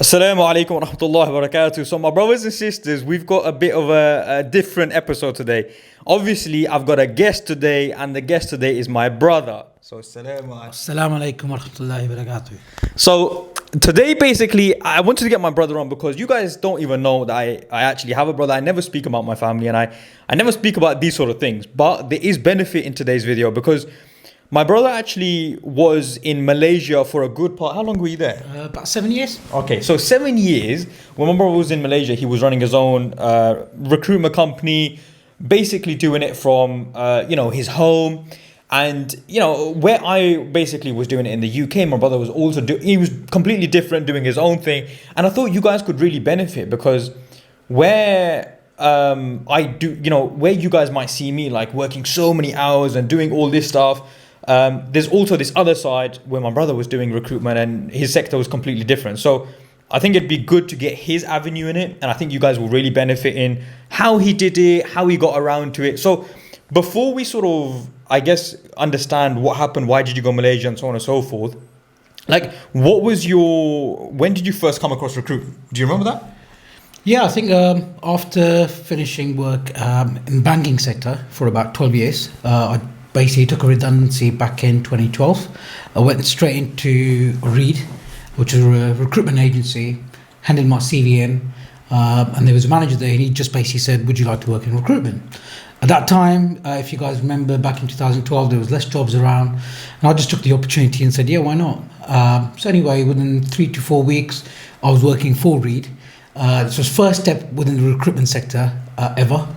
Assalamu alaikum wa rahmatullahi wa barakatuh. So, my brothers and sisters, we've got a bit of a different episode today. Obviously, I've got a guest today, and the guest today is my brother. So, Assalamu alaikum wa rahmatullahi wa barakatuh. So, today, basically, I wanted to get my brother on because you guys don't even know that I actually have a brother. I never speak about my family, and I never speak about these sort of things. But there is benefit in today's video because my brother actually was in Malaysia for a good part. How long were you there? About 7 years. Okay, so 7 years. When my brother was in Malaysia, he was running his own recruitment company, basically doing it from his home. And where I basically was doing it in the UK, my brother was also he was completely different, doing his own thing. And I thought you guys could really benefit because where where you guys might see me like working so many hours and doing all this stuff. There's also this other side where my brother was doing recruitment and his sector was completely different. So I think it'd be good to get his avenue in it. And I think you guys will really benefit in how he did it, how he got around to it. So before we sort of, I guess, understand what happened, why did you go to Malaysia and so on and so forth, like when did you first come across recruitment? Do you remember that? Yeah, I think after finishing work in banking sector for about 12 years, I basically took a redundancy back in 2012. I went straight into Reed, which is a recruitment agency, handed my CV in, and there was a manager there, and he just basically said, would you like to work in recruitment? At that time, if you guys remember, back in 2012, there was less jobs around, and I just took the opportunity and said, yeah, why not? So anyway, within 3 to 4 weeks, I was working for Reed. This was first step within the recruitment sector ever.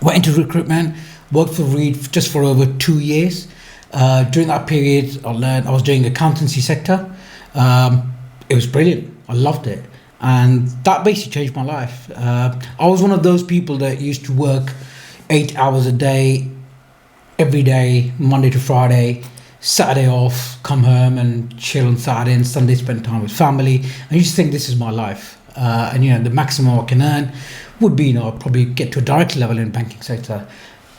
Went into recruitment, worked for Reed just for over 2 years. During that period, I was doing accountancy sector. It was brilliant. I loved it. And that basically changed my life. I was one of those people that used to work 8 hours a day, every day, Monday to Friday, Saturday off, come home and chill on Saturday, and Sunday spend time with family. I used to think this is my life. And the maximum I can earn would be, I'll probably get to a director level in the banking sector.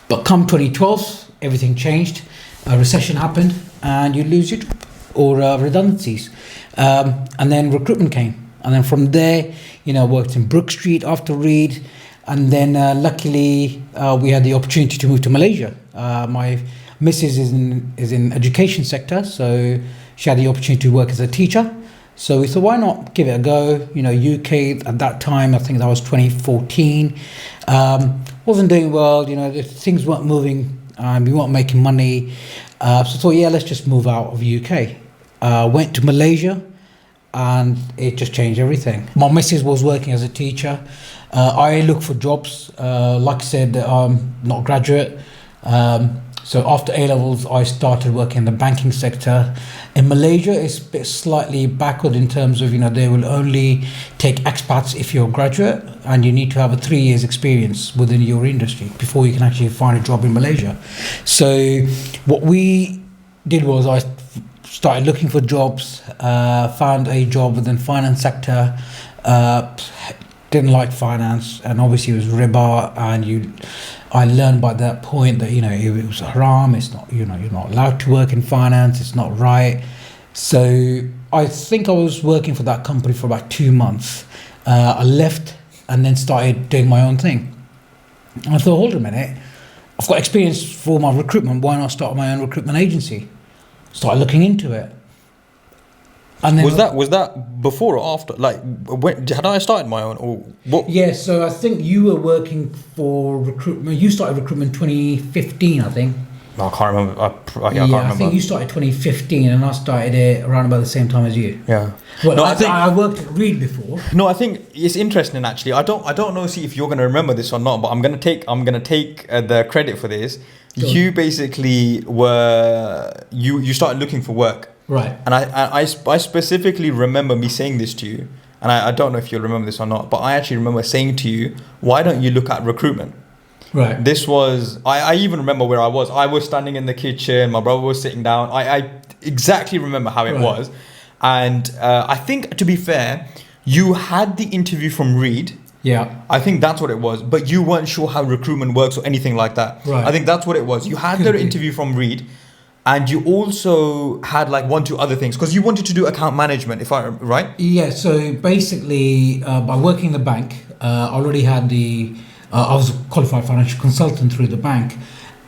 But come 2012, everything changed. A recession happened, and you lose your job or redundancies. And then recruitment came. And then from there, worked in Brook Street after Reed. And then luckily, we had the opportunity to move to Malaysia. My missus is in education sector, so she had the opportunity to work as a teacher. So we thought, why not give it a go? UK at that time, I think that was 2014, wasn't doing well. Things weren't moving, we weren't making money. So I thought, yeah, let's just move out of UK. Went to Malaysia, and it just changed everything. My missus was working as a teacher. I looked for jobs. Like I said, I'm not a graduate. So after A-levels, I started working in the banking sector. In Malaysia, it's a bit slightly backward in terms of, they will only take expats if you're a graduate, and you need to have a 3 years experience within your industry before you can actually find a job in Malaysia. So what we did was I started looking for jobs, found a job within finance sector, didn't like finance, and obviously it was riba, and I learned by that point that it was haram. It's not, you're not allowed to work in finance. It's not right. So I think I was working for that company for about 2 months. I left and then started doing my own thing. And I thought, hold on a minute, I've got experience for my recruitment. Why not start my own recruitment agency? Started looking into it. And then was that before or after? Like, had I started my own or what? Yeah, so I think you were working for recruitment. You started recruitment 2015, I think. No, I can't remember. I can't remember. I think you started 2015, and I started it around about the same time as you. Yeah. Well, I worked at Reed before. No, I think it's interesting actually. I don't know. See if you're gonna remember this or not, but I'm gonna take the credit for this. Sure. You basically you started looking for work. Right. And I specifically remember me saying this to you, and I don't know if you'll remember this or not, but I actually remember saying to you, why don't you look at recruitment? Right. This was, I even remember where I was. I was standing in the kitchen, my brother was sitting down. I exactly remember how it was. And I think, to be fair, you had the interview from Reed. Yeah. I think that's what it was, but you weren't sure how recruitment works or anything like that. Right. I think that's what it was. You had the interview from Reed. and you also had like 1-2 other things because you wanted to do account management, if I right? Yeah. So basically, by working in the bank, I already had I was a qualified financial consultant through the bank,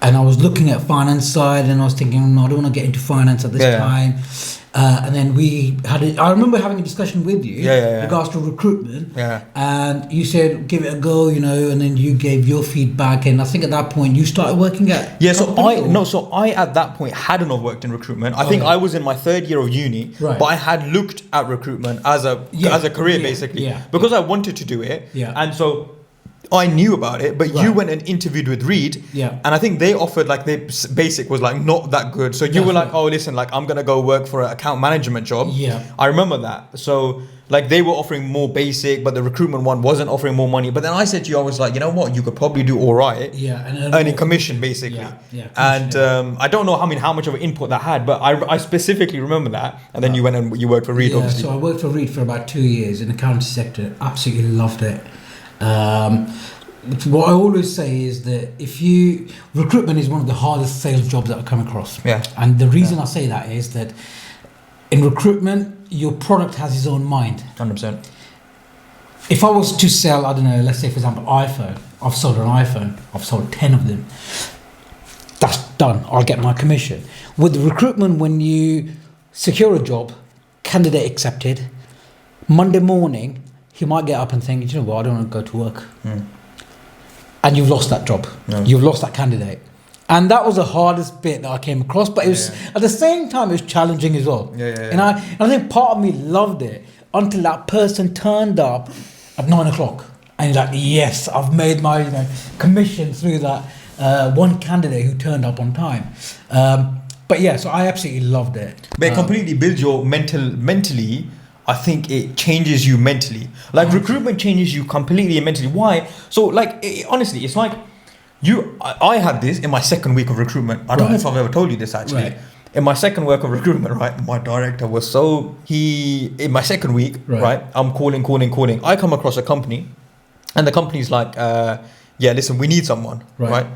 and I was looking at finance side, and I was thinking, no, I don't want to get into finance at this time. And then I remember having a discussion with you in regards to recruitment. Yeah. And you said, give it a go, and then you gave your feedback. And I think at that point you started working at. Yeah, so I at that point hadn't have worked in recruitment. I think I was in my 3rd year of uni, but I had looked at recruitment as a career basically. Because I wanted to do it. Yeah. And so I knew about it, but you went and interviewed with Reed, and I think they offered like their basic was like not that good. So you were like, oh listen, like I'm gonna go work for an account management job. Yeah, I remember that. So like they were offering more basic, but the recruitment one wasn't offering more money. But then I said to you, I was like, you know what, you could probably do all right. Yeah, and earning commission basically. And I don't know how much of an input that had, but I specifically remember that. And then you went and you worked for Reed. Obviously. So I worked for Reed for about 2 years in the accounting sector. Absolutely loved it. What I always say is that recruitment is one of the hardest sales jobs that I come across. Yeah. And the reason I say that is that in recruitment, your product has its own mind. 100%. If I was to sell, I don't know, let's say for example, iPhone. I've sold an iPhone. I've sold 10 of them. That's done. I'll get my commission. With recruitment, when you secure a job, candidate accepted, Monday morning, he might get up and think, you know what, I don't want to go to work. And you've lost that job. You've lost that candidate. And that was the hardest bit that I came across. But it was at the same time, it was challenging as well. And I think part of me loved it until that person turned up at 9 o'clock. And you're like, yes, I've made my commission through that one candidate who turned up on time. But yeah, so I absolutely loved it. But it completely builds your mentally. I think it changes you mentally. Like recruitment changes you completely mentally. Why? So like honestly, it's like I had this in my 2nd week of recruitment. I don't know if I've ever told you this actually. In my 2nd week of recruitment, right? My director was in my 2nd week, right? I'm calling. I come across a company, and the company's like, yeah, listen, we need someone, right?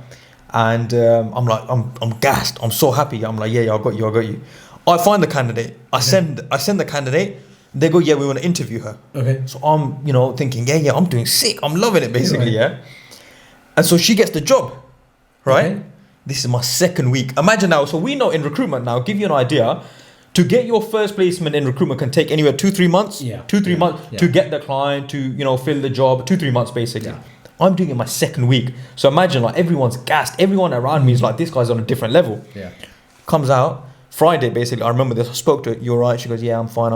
And I'm like, I'm gassed. I'm so happy. I'm like, yeah, I got you. I find the candidate. I send the candidate. They go, yeah, we want to interview her. Okay. So I'm, thinking, yeah, I'm doing sick. I'm loving it, basically, yeah. And so she gets the job, right? Okay. This is my 2nd week. Imagine now. So we know in recruitment now, give you an idea, to get your first placement in recruitment can take anywhere 2-3 months. Yeah. 2-3 months to get the client to, fill the job. 2-3 months, basically. Yeah. I'm doing it my 2nd week. So imagine like everyone's gassed. Everyone around me is like, this guy's on a different level. Yeah. Comes out. Friday, basically, I remember this. I spoke to her. You're right. She goes, yeah, I'm fine.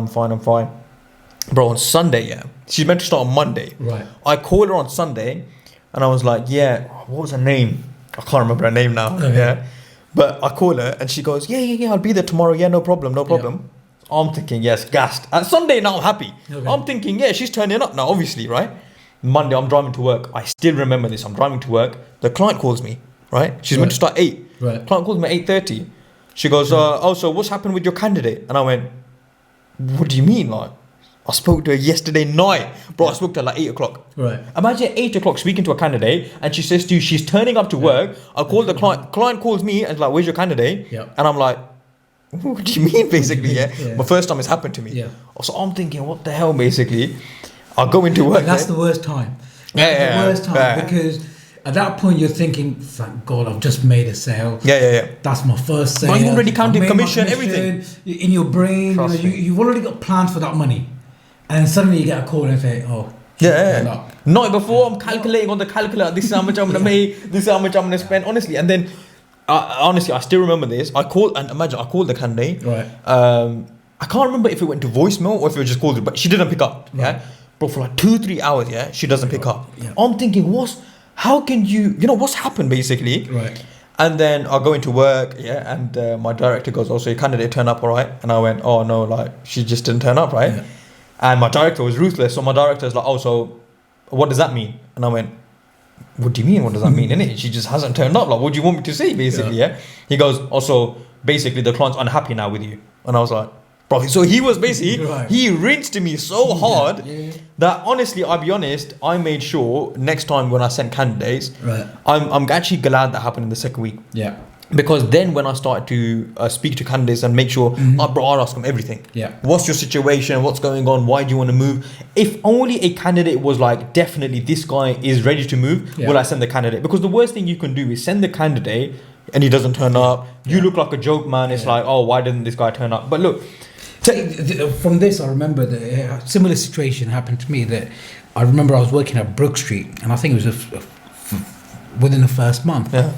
Bro, on Sunday, yeah. She's meant to start on Monday. Right. I called her on Sunday, and I was like, yeah, what was her name? I can't remember her name now. Okay. Yeah. But I call her, and she goes, yeah, I'll be there tomorrow. Yeah, no problem. Yeah. I'm thinking, yes, gassed. And Sunday, now I'm happy. Okay. I'm thinking, yeah, she's turning up now, obviously, right? Monday, I'm driving to work. I still remember this. I'm driving to work. The client calls me, right? She's meant to start 8. Right. Client calls me at 8:30. She goes, so what's happened with your candidate? And I went, what do you mean? Like, I spoke to her yesterday night. Bro, I spoke to her like 8 o'clock. Right. Imagine at 8 o'clock speaking to a candidate and she says to you, she's turning up to work. I call the client. Client calls me and is like, where's your candidate? Yeah. And I'm like, what do you mean, basically? Yeah. My first time it's happened to me. Yeah. So I'm thinking, what the hell, basically? I'll go into work. And that's the worst time. That's the worst time because at that point, you're thinking, thank God, I've just made a sale. Yeah. That's my first sale. But you already counted commission, everything. In your brain, you've already got plans for that money. And then suddenly you get a call and say, oh, Not before I'm calculating on the calculator, this is how much I'm going to make, this is how much I'm going to spend, honestly. And then, honestly, I still remember this. I called the candidate. Right. I can't remember if it went to voicemail or if it was just called, but she didn't pick up. Right. Yeah. But for like 2-3 hours, she doesn't pick up. Yeah. I'm thinking, how can what's happened basically? Right. And then I go into work, and my director goes, oh, so your candidate turned up all right? And I went, oh no, like she just didn't turn up, right? Yeah. And my director was ruthless. So my director's like, oh, so what does that mean? And I went, what do you mean? What does that mean? Innit? She just hasn't turned up. Like, what do you want me to say, basically? Yeah. He goes, also, basically the client's unhappy now with you. And I was like, bro, so he was basically, he rinsed me so hard that honestly, I'll be honest, I made sure next time when I sent candidates, I'm actually glad that happened in the 2nd week. Yeah. Because then when I started to speak to candidates and make sure, I'll ask them everything. Yeah. What's your situation? What's going on? Why do you want to move? If only a candidate was like, definitely this guy is ready to move, will I send the candidate? Because the worst thing you can do is send the candidate and he doesn't turn up. You look like a joke, man. It's like, oh, why didn't this guy turn up? But look, from this, I remember that a similar situation happened to me. That I remember I was working at Brook Street, and I think it was within the first month. Yeah.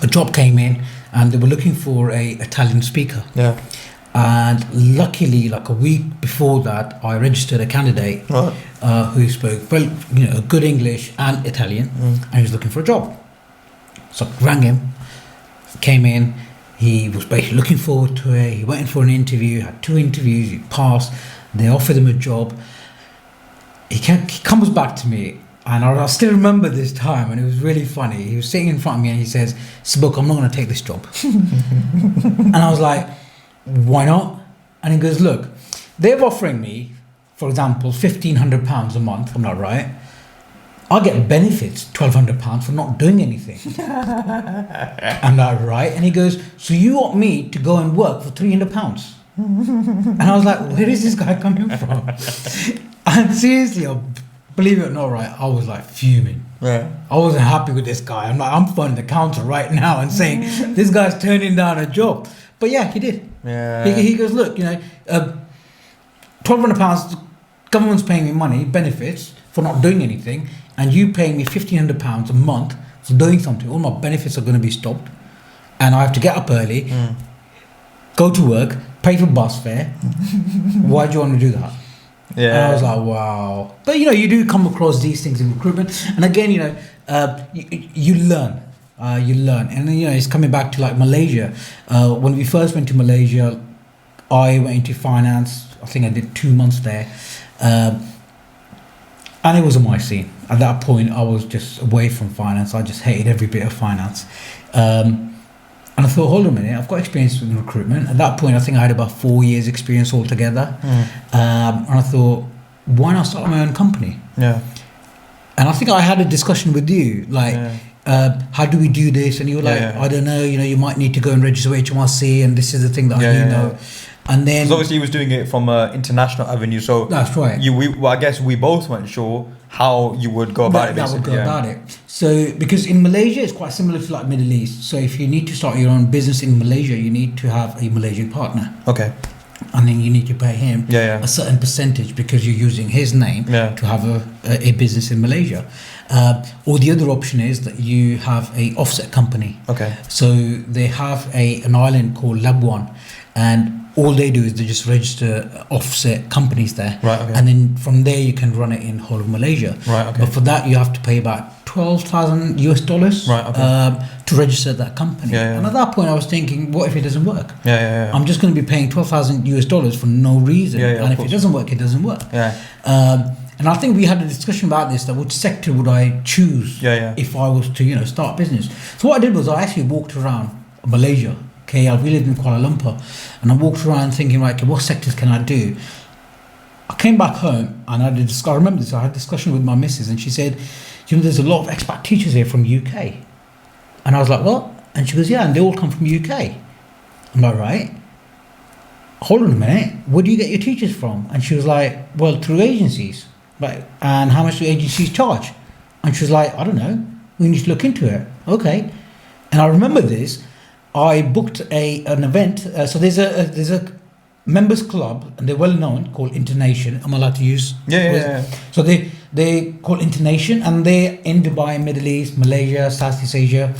A job came in, and they were looking for a Italian speaker. Yeah. And luckily, like a week before that, I registered a candidate who spoke good English and Italian, and he was looking for a job. So I rang him, came in. He was basically looking forward to it. He went in for an interview, had 2 interviews, he passed. They offered him a job. He comes back to me, and I still remember this time, and it was really funny. He was sitting in front of me and he says, Sabuk, I'm not going to take this job. And I was like, why not? And he goes, look, they're offering me, for example, £1,500 a month. I'm like, right. I get benefits, £1,200 for not doing anything. I'm like, right. And he goes, so you want me to go and work for £300? And I was like, where is this guy coming from? And seriously, believe it or not, right, I was like fuming. Yeah. I wasn't happy with this guy. I'm like, I'm phoning the counter right now and saying, this guy's turning down a job. But yeah, he did. Yeah. He goes, look, £1,200, government's paying me money, benefits, for not doing anything, and you paying me £1,500 a month for doing something. All my benefits are going to be stopped, and I have to get up early, go to work, pay for bus fare. Why do you want to do that? Yeah. And I was like, wow. But you do come across these things in recruitment, and again, you learn. And then it's coming back to like Malaysia. When we first went to Malaysia, I went into finance. I think I did 2 months there, and it wasn't my scene. At that point, I was just away from finance. I just hated every bit of finance. And I thought, hold on a minute, I've got experience in recruitment. At that point, I think I had about 4 years experience altogether. And I thought, why not start my own company? Yeah. And I think I had a discussion with you, like, how do we do this? And you were like, I don't know, you might need to go and register HMRC, and this is the thing that I do know. And then, because obviously he was doing it from an international avenue, so that's right. I guess we both weren't sure how you would go about it. That would go about it. So because in Malaysia it's quite similar to like Middle East. So if you need to start your own business in Malaysia, you need to have a Malaysian partner. Okay. And then you need to pay him a certain percentage because you're using his name to have a business in Malaysia. Or the other option is that you have a offset company. Okay. So they have an island called Labuan, and all they do is they just register offset companies there. Right, okay. And then from there you can run it in whole of Malaysia. Right, okay. But for that you have to pay about $12,000 right, okay. To register that company. And at that point I was thinking, what if it doesn't work? I'm just going to be paying $12,000 for no reason. And if it doesn't work, it doesn't work. And I think we had a discussion about this, that which sector would I choose if I was to start business. So what I did was I actually walked around Malaysia, KL. We lived in Kuala Lumpur, and I walked around thinking, right, okay, what sectors can I do? I came back home and I remember this. I had a discussion with my missus, and she said, there's a lot of expat teachers here from UK. And I was like, what? And she goes, yeah, and they all come from UK. I'm like, right. Hold on a minute. Where do you get your teachers from? And she was like, well, through agencies. Like, and how much do agencies charge? And she was like, I don't know. We need to look into it. Okay. And I remember this. I booked an event. So there's a members club, and they're well known, called Internation. I'm allowed to use. So they call Internation, and they're in Dubai, Middle East, Malaysia, Southeast Asia.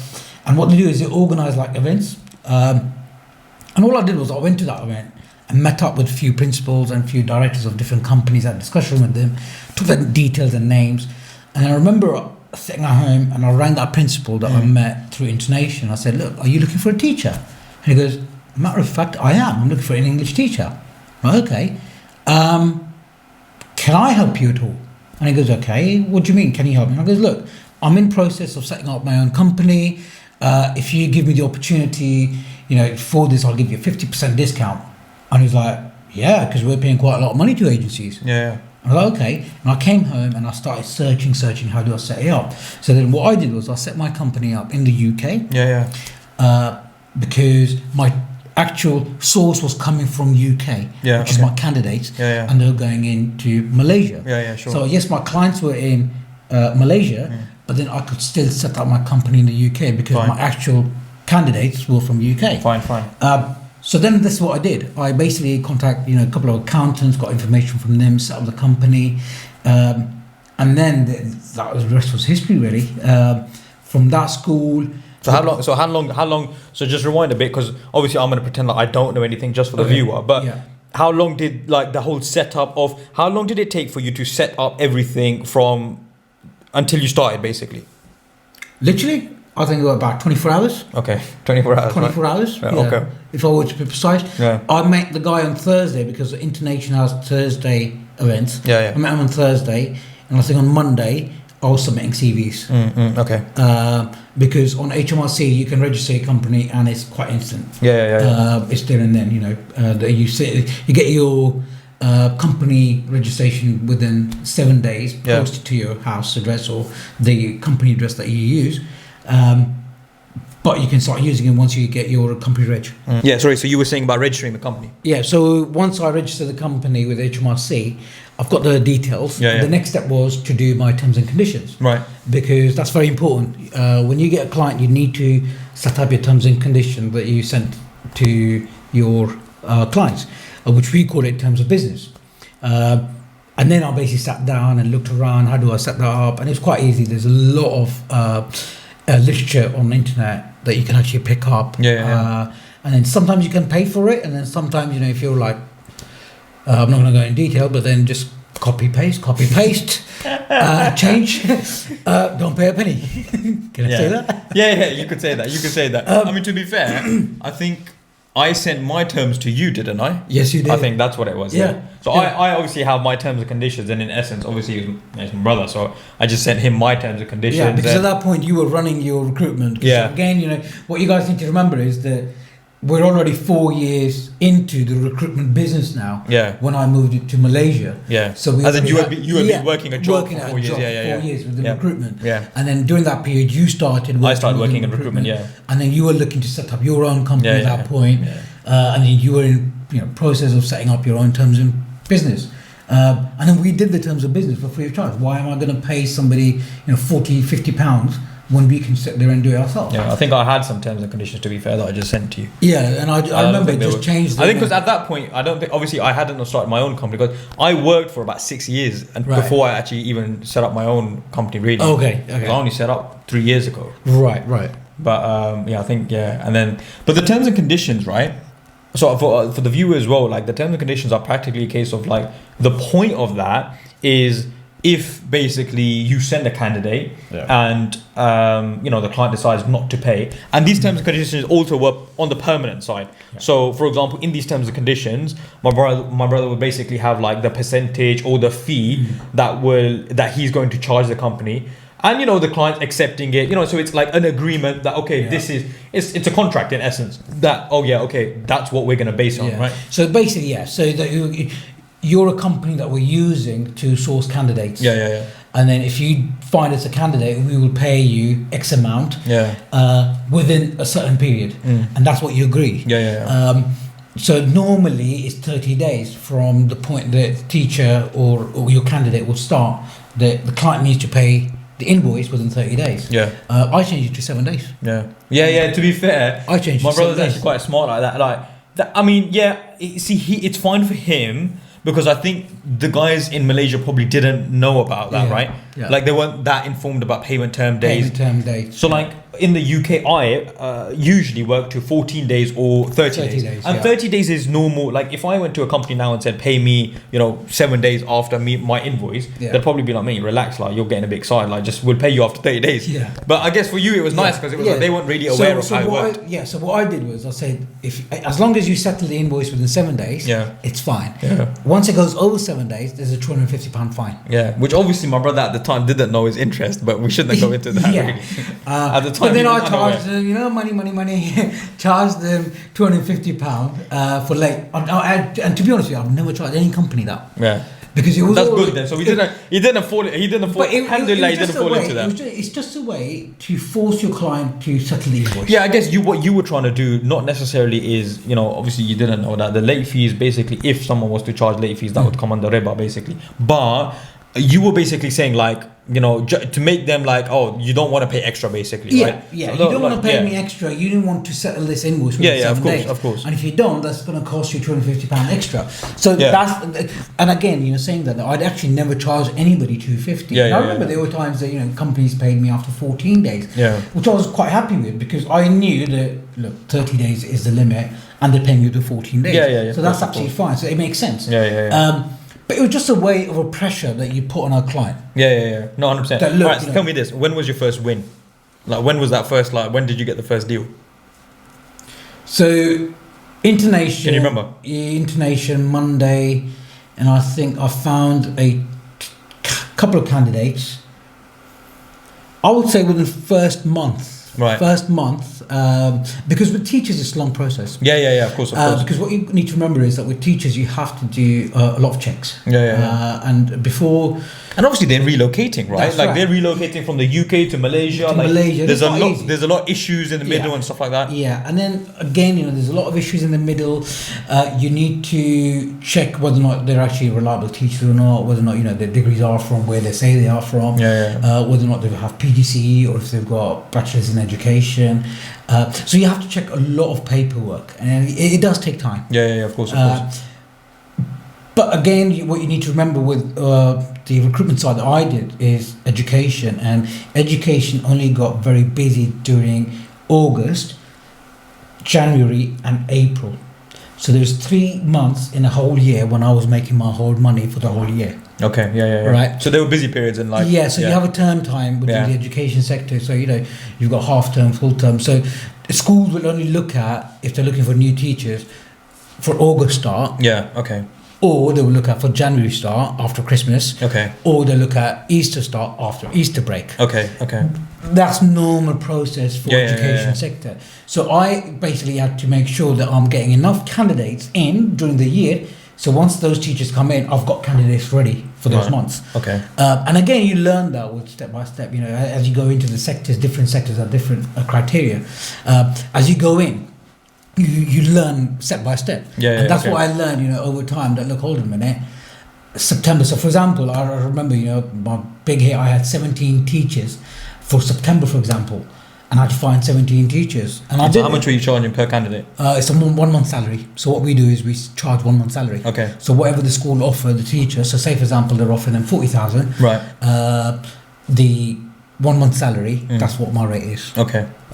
And what they do is they organize like events. And all I did was I went to that event and met up with a few principals and a few directors of different companies, had a discussion with them, took the details and names. And I remember sitting at home, and I rang that principal that I met through Internation. I said, look, are you looking for a teacher? And he goes, matter of fact, I am. I'm looking for an English teacher. Okay. Can I help you at all? And he goes, okay, what do you mean, can you help me? And I goes, look, I'm in process of setting up my own company. If you give me the opportunity, for this, I'll give you a 50% discount. And he's like, yeah, because we're paying quite a lot of money to agencies. I was like, okay. And I came home and I started searching, how do I set it up? So then what I did was I set my company up in the UK. because my actual source was coming from UK, which is my candidates, and they were going into Malaysia. Sure. So yes, my clients were in Malaysia, but then I could still set up my company in the UK because my actual candidates were from UK. Fine. So then this is what I did. I basically contacted a couple of accountants, got information from them, set up the company, and then the rest was history really. From that school. So how long? So just rewind a bit, because obviously I'm going to pretend like I don't know anything just for the viewer. But how long did the whole setup of? How long did it take for you to set up everything from until you started, basically? Literally, I think it was about 24 hours. Okay, 24 hours. 24 hours. Yeah, okay. If I were to be precise. Yeah. I met the guy on Thursday because the International has Thursday events. Yeah. I met him on Thursday, and I think on Monday I was submitting CVs. Okay. Because on HMRC you can register a company and it's quite instant. Yeah. It's there and then. You get your company registration within 7 days, posted to your house address or the company address that you use. But you can start using it once you get your company reg. Yeah, sorry, so you were saying about registering the company. Yeah, so once I register the company with HMRC, I've got the details. The next step was to do my terms and conditions. Right. Because that's very important. When you get a client, you need to set up your terms and conditions that you sent to your clients, which we call it terms of business. And then I basically sat down and looked around, how do I set that up? And it's quite easy. There's a lot of literature on the internet that you can actually pick up. And then sometimes you can pay for it, and then sometimes, if you're like, I'm not going to go in detail, but then just copy paste, change, don't pay a penny. Can I say that? Yeah, you could say that. I mean, to be fair, I think I sent my terms to you, didn't I? Yes, you did. I think that's what it was. Yeah. So I obviously have my terms and conditions, and in essence, obviously, he's my brother, so I just sent him my terms and conditions. Yeah, because at that point you were running your recruitment. Yeah. Again, what you guys need to remember is that we're already 4 years into the recruitment business now. Yeah. When I moved it to Malaysia. Yeah. So as in you have been working a job for 4 years. 4 years with the recruitment. Yeah. And then during that period, you started. I started working in recruitment. Yeah. And then you were looking to set up your own company at that point. Yeah. And then you were in process of setting up your own terms of business. And then we did the terms of business for free of charge. Why am I going to pay somebody 40, 50 pounds when we can sit there and do it ourselves? Yeah, I think I had some terms and conditions, to be fair, that I just sent to you. Yeah, and I remember it just changed. I think because at that point, I don't think, obviously I hadn't started my own company, because I worked for about 6 years and before I actually even set up my own company, really. Okay. I only set up 3 years ago. Right. But I think, and then, but the terms and conditions, right? So for the viewer as well, like the terms and conditions are practically a case of like, the point of that is if basically you send a candidate and the client decides not to pay, and these terms and conditions also work on the permanent side. So for example, in these terms and conditions, my brother will basically have like the percentage or the fee that he's going to charge the company. And the client accepting it, so it's like an agreement that this is it's a contract in essence. That that's what we're going to base on, right? So basically, so that you're a company that we're using to source candidates. Yeah. And then if you find us a candidate, we will pay you X amount. Within a certain period, and that's what you agree. So normally it's 30 days from the point that the teacher or your candidate will start. The client needs to pay the invoice within 30 days. I changed it to 7 days. To be fair, I changed. My brother's actually quite smart like that. It's fine for him, because I think the guys in Malaysia probably didn't know about that, right? Like they weren't that informed about payment term days. So like in the UK, I usually work to 14 days or 30 days. And 30 days is normal. Like if I went to a company now and said, pay me, 7 days after my invoice, they'd probably be like, mate, relax, like you're getting a bit excited, like just we'll pay you after 30 days. But I guess for you it was nice, because it was like they weren't really aware of how it worked. So what I did was I said, as long as you settle the invoice within 7 days, it's fine. Once it goes over 7 days, there's a £250 fine. Which obviously my brother at the time didn't know his interest, but we shouldn't go into that really. At the time, but then I charged them, money, charged them £250 for late. And to be honest with you, I've never charged any company that. because it was. That's always, good then. So he didn't fall. Alhamdulillah, he didn't fall into that. It's just a way to force your client to settle the invoice. Yeah, I guess what you were trying to do, not necessarily is, obviously you didn't know that the late fees, basically, if someone was to charge late fees, that would come under riba, basically. But you were basically saying, like, to make them like, oh, you don't want to pay extra, basically, right? Yeah, So you don't want to pay me extra. You didn't want to settle this invoice within 7 days. Of course. And if you don't, that's going to cost you £250 extra. So that's, and again, saying that I'd actually never charge anybody £250. I remember there were times that companies paid me after 14 days, which I was quite happy with, because I knew that 30 days is the limit, and they're paying you the 14 days. So that's absolutely fine. So it makes sense. But it was just a way of a pressure that you put on our client. No, 100%. That, look, all right, so tell me this. When was your first win? Like, when was that first, when did you get the first deal? So, Intonation. Can you remember? Intonation, Monday, and I think I found a couple of candidates. I would say within the first month. Right. First month, because with teachers it's a long process. Of course. Because what you need to remember is that with teachers you have to do a lot of checks. And before, and obviously they're relocating, right? They're relocating from the UK to Malaysia. There's a lot of issues in the middle and stuff like that. And then again, there's a lot of issues in the middle. You need to check whether or not they're actually reliable teachers or not, whether or not their degrees are from where they say they are from, whether or not they have PGCE or if they've got bachelor's in education. So you have to check a lot of paperwork, and it does take time. Of course. But again, what you need to remember with the recruitment side that I did is education, and education only got very busy during August, January and April. So there's 3 months in a whole year when I was making my whole money for the whole year. Okay, Right. So there were busy periods in life. So you have a term time within the education sector. So you've got half term, full term. So schools will only look at, if they're looking for new teachers, for August start. Or they will look at for January start after Christmas. Or they look at Easter start after Easter break. That's normal process for education sector. So I basically had to make sure that I'm getting enough candidates in during the year. So once those teachers come in, I've got candidates ready for those months. And again, you learn that with step by step. As you go into the sectors, different sectors have different criteria. As you go in, you learn step by step. And that's what I learned, over time. That hold on a minute. September. So for example, I remember, my big hit. I had 17 teachers for September, for example. And I had to find 17 teachers. And I did. How much were you charging per candidate? It's a 1 month salary. So what we do is we charge 1 month salary. So whatever the school offer the teacher. So say for example they're offering them 40,000. Right. The 1 month salary. That's what my rate is.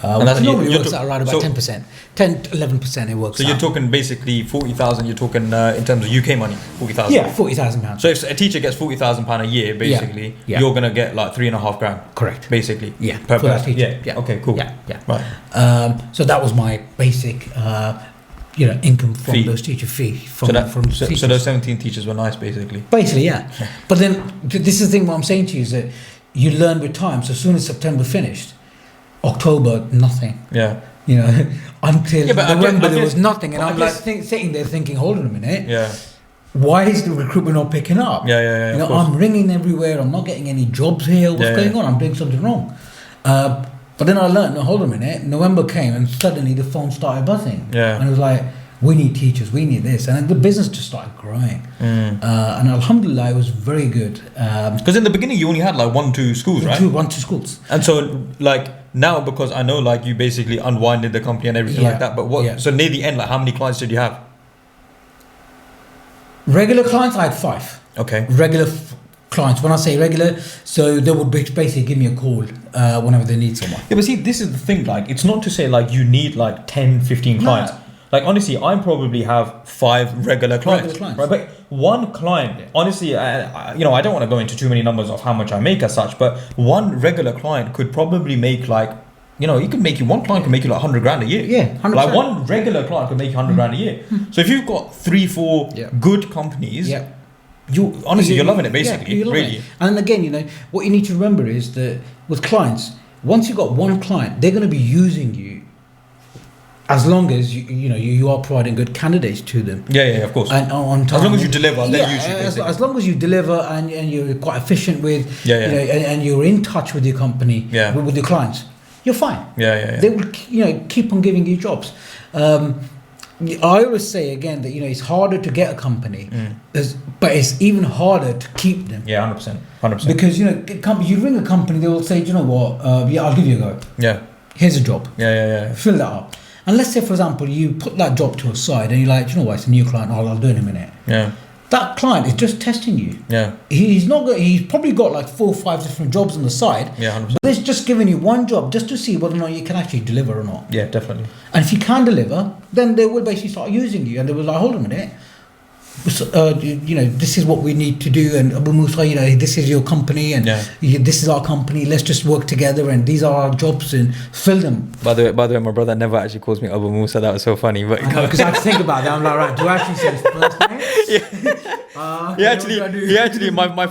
And that's normally works out around about 10%, 10-11% it works. So you're talking basically 40,000. You're talking in terms of UK money, 40,000. Yeah, £40,000. So if a teacher gets £40,000 a year, basically, you're gonna get like $3,500. Correct. Basically. Per that teacher. Okay. Cool. Right. So that was my basic, income from those teacher fee from teachers. So those 17 teachers were nice, basically. Basically, But then this is the thing. What I'm saying to you is that you learn with time. So as soon as September finished, October, nothing. Until November, there was nothing. And I'm sitting there thinking, hold on a minute. Why is the recruitment not picking up? I'm ringing everywhere. I'm not getting any jobs here. What's going on? I'm doing something wrong. But then I learned, hold on a minute. November came and suddenly the phone started buzzing. And it was like, we need teachers, we need this. And then the business just started growing. And alhamdulillah, it was very good. Because in the beginning, you only had like 1-2 schools, right? 1-2 schools. And so now, because I know you basically unwinded the company and everything like that, but so near the end, how many clients did you have? Regular clients, I had 5. Regular clients. When I say regular, so they would basically give me a call whenever they need someone. But see, this is the thing, it's not to say you need 10, 15 clients. Honestly, I probably have 5 regular clients. Right? But one client, honestly, I don't want to go into too many numbers of how much I make as such, but one regular client could probably make one client can make you 100 grand a year. 100%. One regular client could make you 100 grand a year. So if you've got 3-4 good companies, you're loving it basically. You're loving it. And again, what you need to remember is that with clients, once you've got one client, they're going to be using you as long as you are providing good candidates to them. Yeah, of course. And on time. As long as you deliver, then yeah, usually as long as you deliver and you're quite efficient with, Yeah. and you're in touch with your company, Yeah. with your clients, you're fine. Yeah. They will, keep on giving you jobs. I always say again that it's harder to get a company, but it's even harder to keep them. Yeah, 100%. Because you ring a company, they will say, "Do you know what? Yeah, I'll give you a go. Yeah. Here's a job. Yeah. Fill that up." And let's say, for example, you put that job to a side, and you're like, "Do you know what? It's a new client. I'll do it in a minute." Yeah. That client is just testing you. Yeah. He's probably got like 4 or 5 different jobs on the side. Yeah, 100%. But it's just giving you one job just to see whether or not you can actually deliver or not. Yeah, definitely. And if you can deliver, then they will basically start using you. And they will like, hold on a minute. This is what we need to do, and Abu Musa, this is your company, and this is our company. Let's just work together, and these are our jobs, and fill them. By the way, my brother never actually calls me Abu Musa. That was so funny, but because I had to think about that. I'm like, right, do I actually say his first name? He actually, my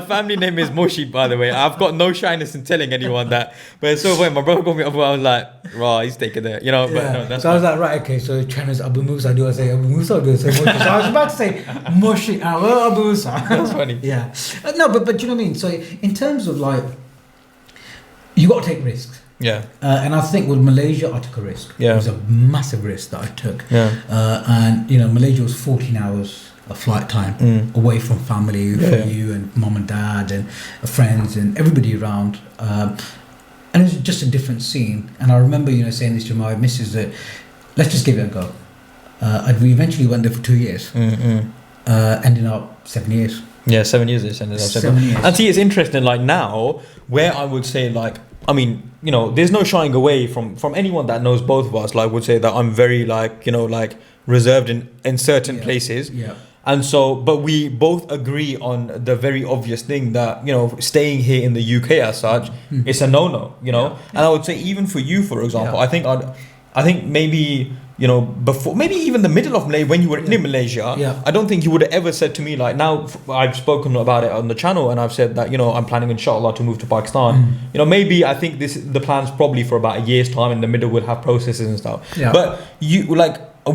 family name is Moshi. By the way, I've got no shyness in telling anyone that. But it's so funny. My brother called me Abu. I was like, raw, he's taking it, But no, that's. So I was like, right, okay. So China's Abu Musa. Do I say Abu Musa or do I say Moshi? So I was about to say Moshi. Well, Abu Musa. That's funny. Yeah. No, but you know what I mean. So in terms of like, you got to take risks. Yeah. And I think with Malaysia, I took a risk. Yeah. It was a massive risk that I took. Yeah. And Malaysia was 14 hours of flight time away from family, from you and mom and dad and friends and everybody around. And it was just a different scene. And I remember, saying this to my missus that let's just give it a go. And we eventually went there for 2 years. Ending up 7 years. Yeah, 7 years it's ended up. 7 years. And see, it's interesting, like now, where I would say like, I mean, there's no shying away from anyone that knows both of us, like would say that I'm very like, reserved in certain places. Yeah. And so, but we both agree on the very obvious thing that, staying here in the UK as such, it's a no-no, And I would say even for you, for example, I think maybe, before, maybe even the middle of Malaysia, when you were in Malaysia, I don't think you would have ever said to me, like now I've spoken about it on the channel and I've said that, I'm planning inshallah to move to Pakistan. Maybe I think the plan's probably for about a year's time. In the middle we'll have processes and stuff. Yeah. But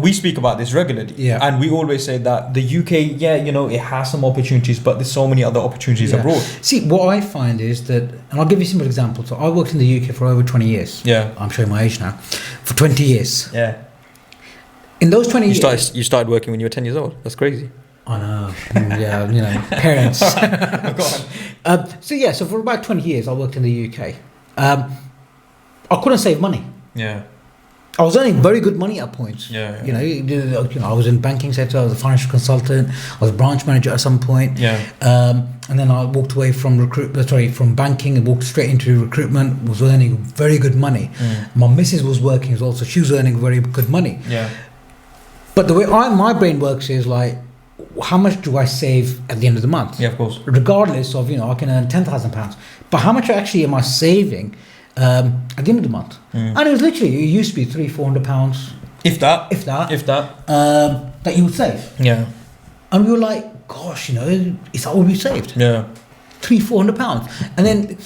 we speak about this regularly, and we always say that the UK, it has some opportunities, but there's so many other opportunities abroad. See, what I find is that, and I'll give you a simple example. So I worked in the UK for over 20 years. Yeah. I'm showing my age now. For 20 years. Yeah. In those 20 years... You started working when you were 10 years old. That's crazy. I know. Parents. Go on. So for about 20 years, I worked in the UK. I couldn't save money. Yeah. I was earning very good money at points. Yeah. I was in banking sector. I was a financial consultant. I was a branch manager at some point. Yeah. And then I walked away from from banking and walked straight into recruitment. Was earning very good money. My missus was working as well, so she was earning very good money. Yeah. But the way my brain works is like, how much do I save at the end of the month? Yeah, of course. Regardless of I can earn £10,000, but how much actually am I saving? At the end of the month, and it was literally, it used to be £300-400, if that, that you would save. Yeah. And we were like, gosh, it's all we saved. Yeah. £300-400,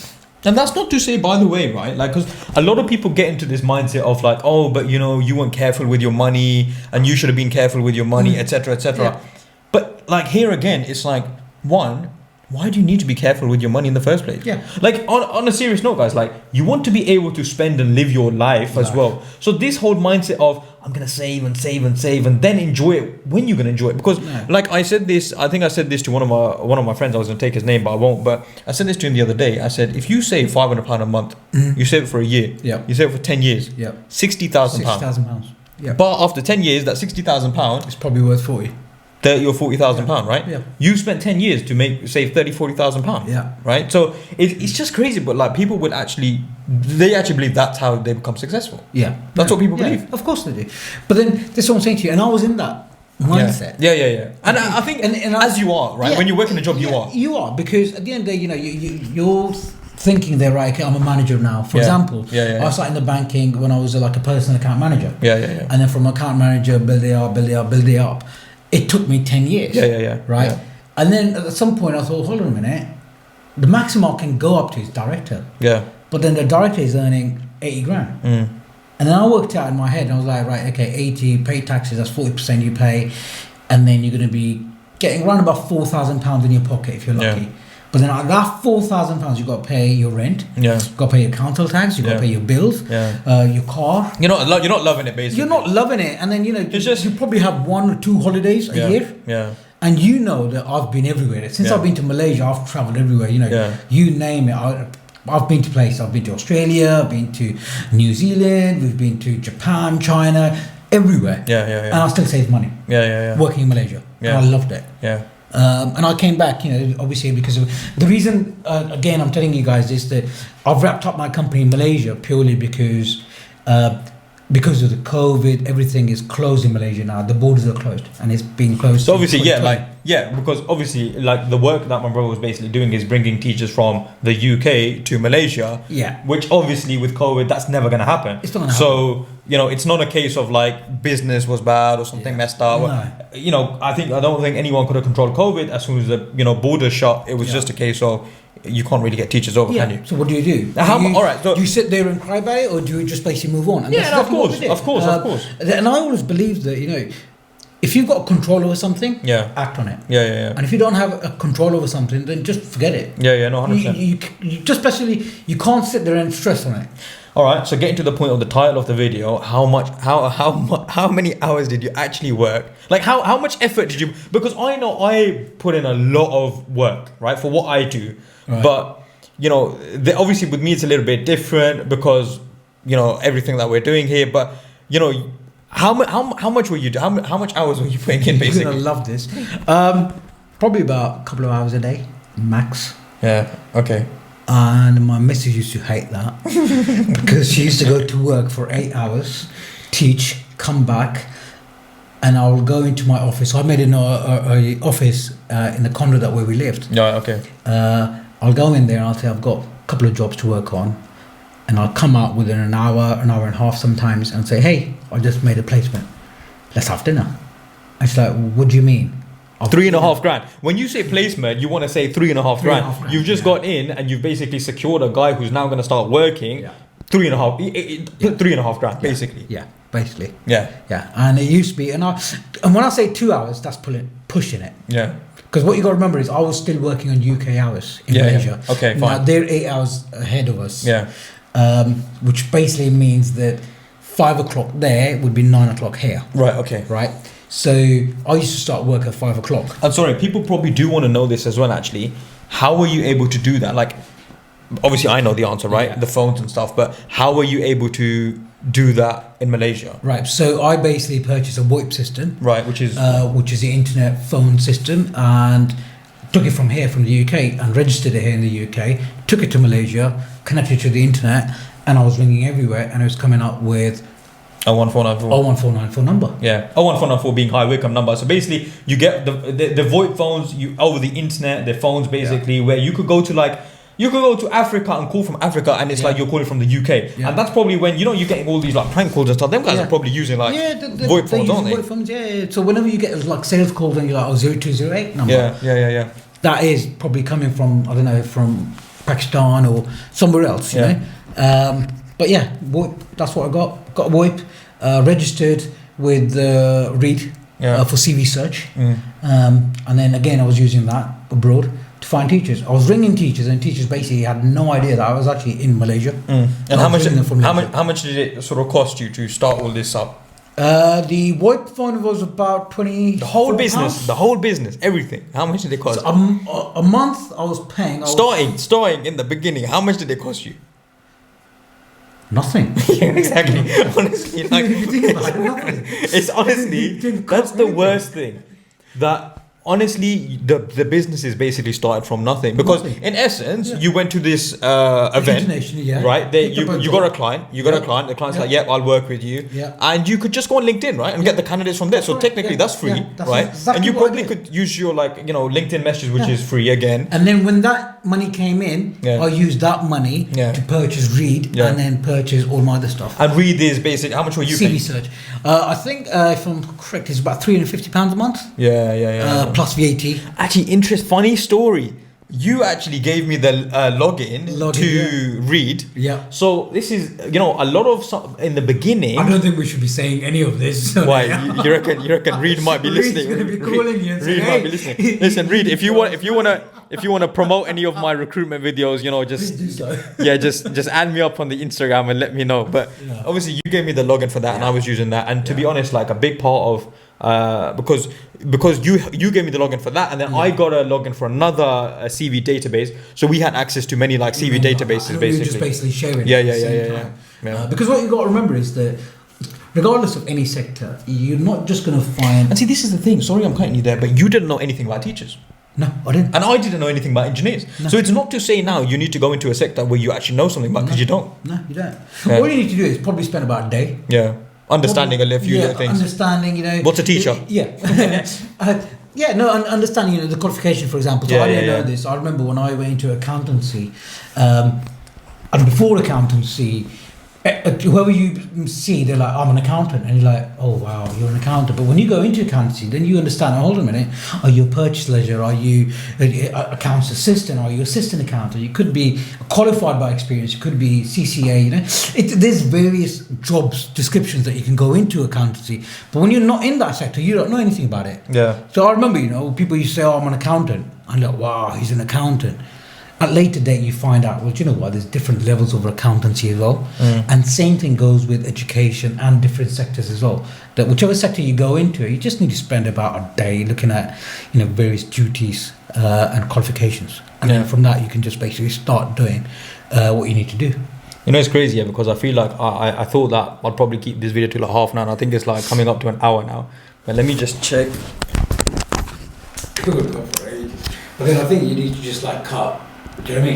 and that's not to say, by the way, right? Like, because a lot of people get into this mindset of like, oh, but you weren't careful with your money, and you should have been careful with your money, etc., etc. Yeah. But like here again, it's like, one, why do you need to be careful with your money in the first place? Yeah. Like on a serious note, guys, like you want to be able to spend and live your life as well. So this whole mindset of I'm gonna save and save and save and then enjoy it when you're gonna enjoy it. Because like I said this, I think I said this to one of my friends. I was gonna take his name, but I won't. But I said this to him the other day. I said, if you save £500 a month, you save it for a year. Yeah. You save it for 10 years. Yeah. £60,000. £60,000. Yeah. But after 10 years, that £60,000 it's probably worth 40. 30 or 40,000 pound, right? Yeah. You spent 10 years to save 30-40,000 pound. Yeah. Right. So it's just crazy, but like people would actually believe that's how they become successful. Yeah. That's what people believe. Of course they do. But then this is what I'm saying to you, and I was in that mindset. Yeah. And I think, and as you are, right? When you work in a job, you are. You are, because at the end of the day, you're thinking they're right. Okay, I'm a manager now. For example, I started in the banking when I was like a personal account manager. Yeah. And then from account manager, build it up. It took me 10 years. Yeah. Right? Yeah. And then at some point I thought, hold on a minute. The maximum I can go up to is director. Yeah. But then the director is earning 80 grand. And then I worked out in my head, and I was like, right, okay, 80, you pay taxes, that's 40% you pay, and then you're going to be getting around about £4,000 in your pocket if you're lucky. Yeah. But then that £4,000, you've got to pay your rent, Yeah. you've got to pay your council tax, you've got to pay your bills, your car. You're not loving it, basically. You're not loving it, and then It's just you probably have 1 or 2 holidays a year. Yeah. And you know that I've been everywhere. Since I've been to Malaysia, I've travelled everywhere. You name it. I've been to places. I've been to Australia, I've been to New Zealand, we've been to Japan, China, everywhere. Yeah. And I still save money. Yeah. Working in Malaysia. Yeah. And I loved it. Yeah. And I came back, obviously because of the reason. Again, I'm telling you guys this, that I've wrapped up my company in Malaysia purely because of the COVID, everything is closed in Malaysia now. The borders are closed, and it's being closed. So obviously, because obviously, like the work that my brother was basically doing is bringing teachers from the UK to Malaysia. Yeah. Which obviously with COVID, that's never going to happen. It's not going to happen. So it's not a case of like business was bad or something messed up. No. I don't think anyone could have controlled COVID as soon as the borders shut. It was just a case of you can't really get teachers over, can you? So what do you do? All right. So do you sit there and cry about it, or do you just basically move on? And of course. And I always believe that if you've got control over something, act on it. Yeah. And if you don't have a control over something, then just forget it. Yeah. No, 100%. You just especially you can't sit there and stress on it. All right. So getting to the point of the title of the video, how many hours did you actually work? Like how much effort did you? Because I know I put in a lot of work, right, for what I do. Right. But obviously with me it's a little bit different because everything that we're doing here. But how much were you? How much hours were you putting in? Basically, you're gonna love this. Probably about a couple of hours a day, max. Yeah. Okay. And my missus used to hate that because she used to go to work for 8 hours, teach, come back, and I will go into my office. So I made an office in the condo where we lived. Yeah. Okay. I'll go in there and I'll say I've got a couple of jobs to work on, and I'll come out within an hour and a half sometimes and say, hey, I just made a placement, let's have dinner. And she's like, what do you mean? 3.5 grand. When you say placement, you want to say 3.5 grand. You've just got in and you've basically secured a guy who's now going to start working. 3.5 grand, basically. Yeah, basically. Yeah. And it used to be, and when I say 2 hours, that's pushing it. Yeah. Because what you got to remember is I was still working on UK hours in Malaysia. Yeah. Okay, fine. Now they're 8 hours ahead of us. Yeah. Which basically means that 5 o'clock there would be 9 o'clock here. Right. Okay. Right. So I used to start work at 5 o'clock. I'm sorry, people probably do want to know this as well. Actually, how were you able to do that? Like, obviously I know the answer, right? Yeah. The phones and stuff. But how were you able to do that in Malaysia? Right. So I basically purchased a VoIP system. Right. Which is the internet phone system, and took it from the UK and registered it here in the UK. Took it to Malaysia, connected to the internet, and I was ringing everywhere, and it was coming up with 01494 number. Yeah, 01494 being high Wycombe number. So basically, you get the VoIP phones over the internet. The phones basically where you could go to Africa and call from Africa, and it's like you're calling from the UK. Yeah. And that's probably when you're getting all these like prank calls and stuff. Them guys are probably using like VoIP phones, aren't they? VoIP phones, yeah. So whenever you get like sales calls and you're like 0208 number. Yeah. That is probably coming from from Pakistan or somewhere else. You know. But yeah, VoIP, that's what I got. Got VoIP, registered with Reed for CV search. And then again, I was using that abroad to find teachers. I was ringing teachers, and teachers basically had no idea that I was actually in Malaysia. And how much did it sort of cost you to start all this up? The VoIP phone was about 20. The whole business, everything. How much did it cost? So a month I was paying. Starting in the beginning, how much did it cost you? Nothing. Yeah, exactly. Honestly, like it's honestly that's the worst thing. That honestly, the businesses basically started from nothing because in essence, you went to this event, right? You got a client. The client's like, "Yep, I'll work with you," and you could just go on LinkedIn, right, and get the candidates from there. So technically, that's free, right? Exactly, and you probably could use your LinkedIn messages, which is free again. And then when that money came in, I used that money to purchase Reed and then purchase all my other stuff. And Reed is basic. How much were you paying? CV search. I think if I'm correct, it's about £350 a month. Yeah. Plus VAT. Actually, funny story. you actually gave me the login to read. Yeah. So this is, a lot of in the beginning. I don't think we should be saying any of this. Why? You reckon Reed might be listening? Reed's gonna be calling you and saying, Reed might be listening. Listen, Reed, if you want to promote any of my recruitment videos, just do so. just add me up on the Instagram and let me know. But obviously you gave me the login for that, and I was using that. And to be honest, like a big part of because you gave me the login for that, and then I got a login for another CV database, so we had access to many like CV databases. Basically, we were just basically sharing. Yeah. Because what you got to remember is that regardless of any sector, you're not just going to find. And see, this is the thing. Sorry, I'm cutting you there, but you didn't know anything about teachers. No, I didn't. And I didn't know anything about engineers. No. So it's not to say now you need to go into a sector where you actually know something about, because you don't. No, you don't. All you need to do is probably spend about a day. Yeah. Understanding a few things. Understanding, What's a teacher? Understanding, the qualification, for example. So I didn't know this. I remember when I went into accountancy, and before accountancy, whoever you see, they're like, I'm an accountant. And you're like, oh, wow, you're an accountant. But when you go into accountancy, then you understand, hold on a minute, are you a purchase ledger? Are you an accounts assistant? Are you assistant accountant? You could be qualified by experience. You could be CCA, there's various jobs descriptions that you can go into accountancy. But when you're not in that sector, you don't know anything about it. Yeah. So I remember, people used to say, oh, I'm an accountant. I'm like, wow, he's an accountant. At later date, you find out, well, do you know what? There's different levels of accountancy as well. And same thing goes with education and different sectors as well. That whichever sector you go into, you just need to spend about a day looking at, various duties and qualifications. And then from that, you can just basically start doing what you need to do. It's crazy, because I feel like I thought that I'd probably keep this video to like half an hour, and I think it's like coming up to an hour now. But let me just check. But then I think you need to just cut. Do you know what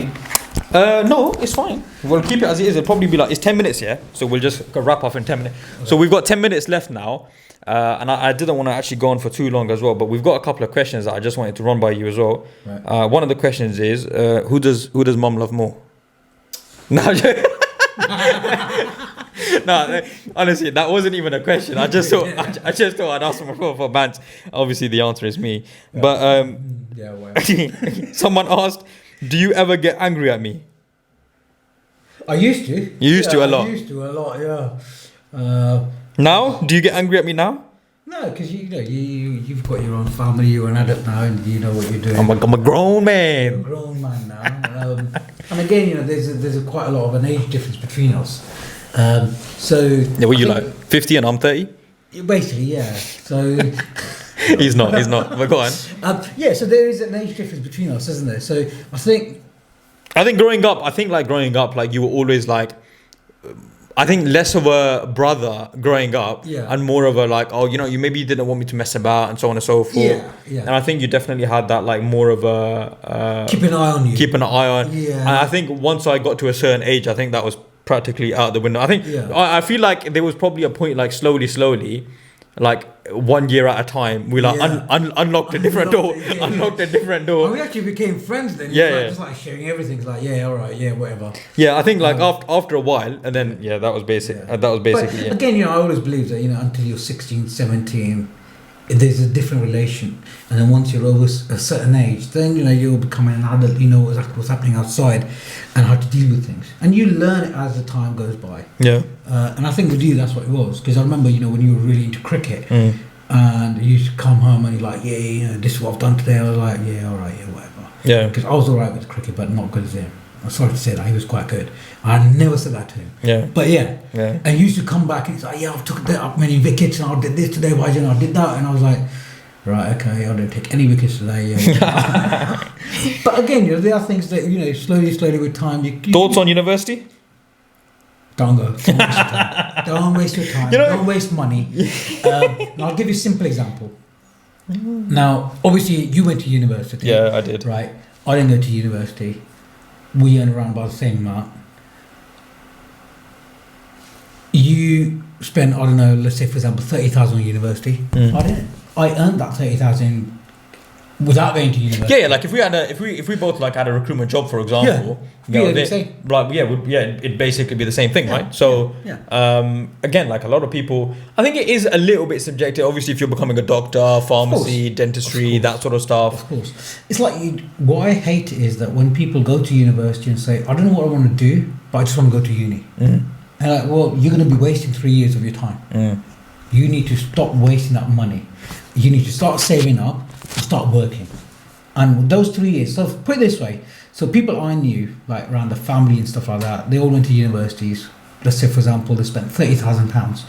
I mean? No, it's fine. We'll keep it as it is. It'll probably be it's 10 minutes, yeah? So we'll just wrap up in 10 minutes. Okay. So we've got 10 minutes left now. And I didn't want to actually go on for too long as well, but we've got a couple of questions that I just wanted to run by you as well. Right. One of the questions is, who does mum love more? No, no, honestly, that wasn't even a question. I just thought I'd ask for Bance. Obviously, the answer is me. But someone asked, do you ever get angry at me? I used to. You used to a lot? I used to a lot, yeah. Now? Do you get angry at me now? No, because you've got your own family, you're an adult now, and you know what you're doing. I'm a grown man. You're a grown man now. And again, there's quite a lot of an age difference between us. So... Yeah, were you like 50 and I'm 30? Basically, yeah. So... He's not, but go on. So there is an age difference between us, isn't there? So I think growing up, you were always I think less of a brother growing up, and more of a you maybe didn't want me to mess about and so on and so forth. Yeah. And I think you definitely had that more of a keep an eye on you. Keep an eye on. Yeah. And I think once I got to a certain age, I think that was practically out the window. I think I feel like there was probably a point slowly. 1 year at a time, we unlocked a different door. Unlocked a different door. And we actually became friends then. Just sharing everything. It's all right, whatever. Yeah, I think after a while, and then that was basic. That was basically. But again, I always believe that until you're 16, 17, there's a different relation, and then once you're over a certain age, then you're becoming an adult. You know exactly what's happening outside, and how to deal with things, and you learn it as the time goes by. Yeah. And I think with you, that's what it was, because I remember when you were really into cricket, and you used to come home and you're like, this is what I've done today. I was like, all right, whatever. Yeah. Because I was all right with cricket, but not good as him. I'm sorry to say that, he was quite good. I never said that to him. Yeah. But and he used to come back and he's like, I've took up many wickets and I did this today, why didn't I did that? And I was like, right, okay, I didn't take any wickets today. But again, there are things that, slowly with time. Thoughts on university? Don't go. Don't waste your time. Don't waste money. I'll give you a simple example. Now, obviously, you went to university. Yeah, I did. Right. I didn't go to university. We earn around about the same amount. You spend, I don't know, let's say, for example, 30,000 on university. I didn't. I earned that 30,000 without going to university. Yeah, like if we both like had a recruitment job, for example, the same. Like it'd basically be the same thing, right? So again, like a lot of people, I think it is a little bit subjective. Obviously, if you're becoming a doctor, pharmacy, dentistry, that sort of stuff. Of course, it's like what I hate is that when people go to university and say, I don't know what I want to do, but I just want to go to uni. And like, well, you're going to be wasting 3 years of your time. You need to stop wasting that money. You need to start saving up and start working. And those 3 years, so put it this way, so people I knew, like around the family and stuff like that, they all went to universities. Let's say, for example, they spent £30,000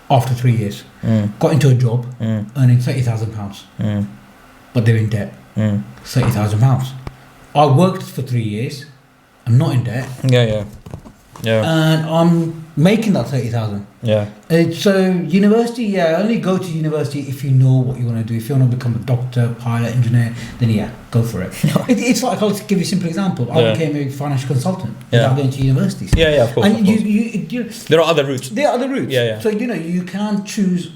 after 3 years, got into a job, earning £30,000, but they're in debt, £30,000. I worked for 3 years, I'm not in debt. And I'm making that 30,000. So university, only go to university if you know what you want to do. If you want to become a doctor, pilot, engineer, then go for it. It's like, I'll give you a simple example. I became a financial consultant without going to universities. Of course. And there are other routes. So you can choose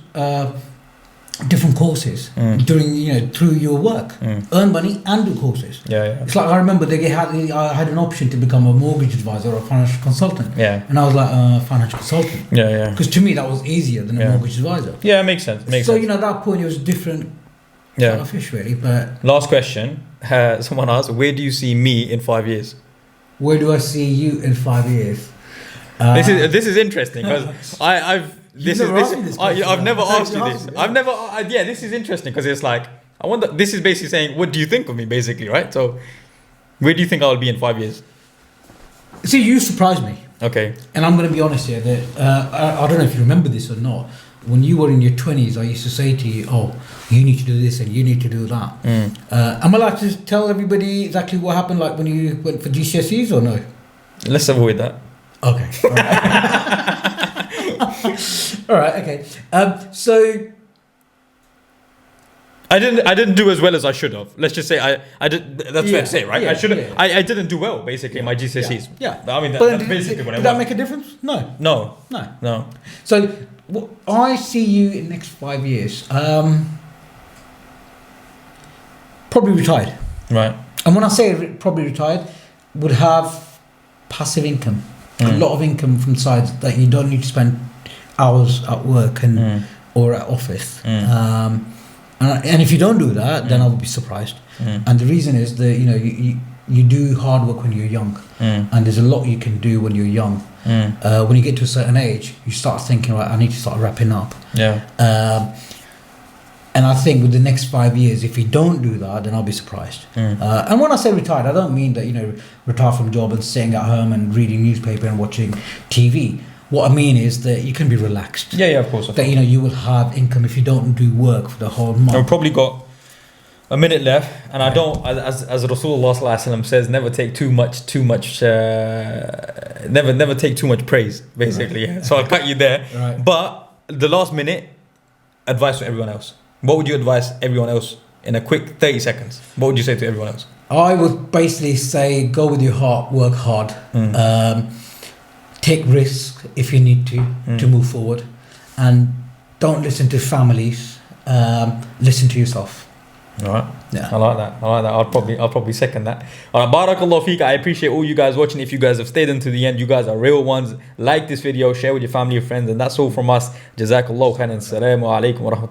different courses during through your work, earn money and do courses. It's like, I remember I had an option to become a mortgage advisor or a financial consultant, and I was like, financial consultant, because to me that was easier than a mortgage advisor. Makes sense. So at that point it was different kind of fish, really. But last question, someone asked, where do you see me in 5 years? Where do I see you in 5 years? This is interesting because I've never asked you this. This is interesting because it's like, I wonder, this is basically saying, what do you think of me, basically, right? So, where do you think I'll be in 5 years? See, you surprised me. Okay. And I'm going to be honest here, that I don't know if you remember this or not. When you were in your 20s, I used to say to you, you need to do this and you need to do that. Am I allowed to tell everybody exactly what happened, like when you went for GCSEs, or no? Let's avoid that. Okay. All right. Okay. So I didn't do as well as I should have. Let's just say I did. That's fair to say, right? I should have. I didn't do well, basically, in my GCSEs. Yeah. I mean, that's basically what I want. Did that make a difference? No. So I see you in the next 5 years. Probably retired. Right. And when I say probably retired, would have passive income. A lot of income from sides that you don't need to spend hours at work or at office. And if you don't do that, then I would be surprised. And the reason is that you do hard work when you're young, and there's a lot you can do when you're young. When you get to a certain age, you start thinking, right, I need to start wrapping up. And I think with the next 5 years, if you don't do that, then I'll be surprised. And when I say retired, I don't mean that retire from job and staying at home and reading newspaper and watching TV. What I mean is that you can be relaxed. Of course. That you will have income if you don't do work for the whole month. I've probably got a minute left, and I don't, as Rasulullah Sallallahu Alaihi Wasallam says, never take too much, never take too much praise, basically. Right. So I'll cut you there. Right. But the last minute, advice for everyone else. What would you advise everyone else in a quick 30 seconds? What would you say to everyone else? I would basically say, go with your heart, work hard, take risks if you need to move forward, and don't listen to families. Listen to yourself. All right. Yeah. I like that. I'll probably second that. All right. Barakallahu feek. I appreciate all you guys watching. If you guys have stayed until the end, you guys are real ones. Like this video, share with your family and friends, and that's all from us. Jazakallahu khairan. Assalamu alaikum wa rahmatullahi.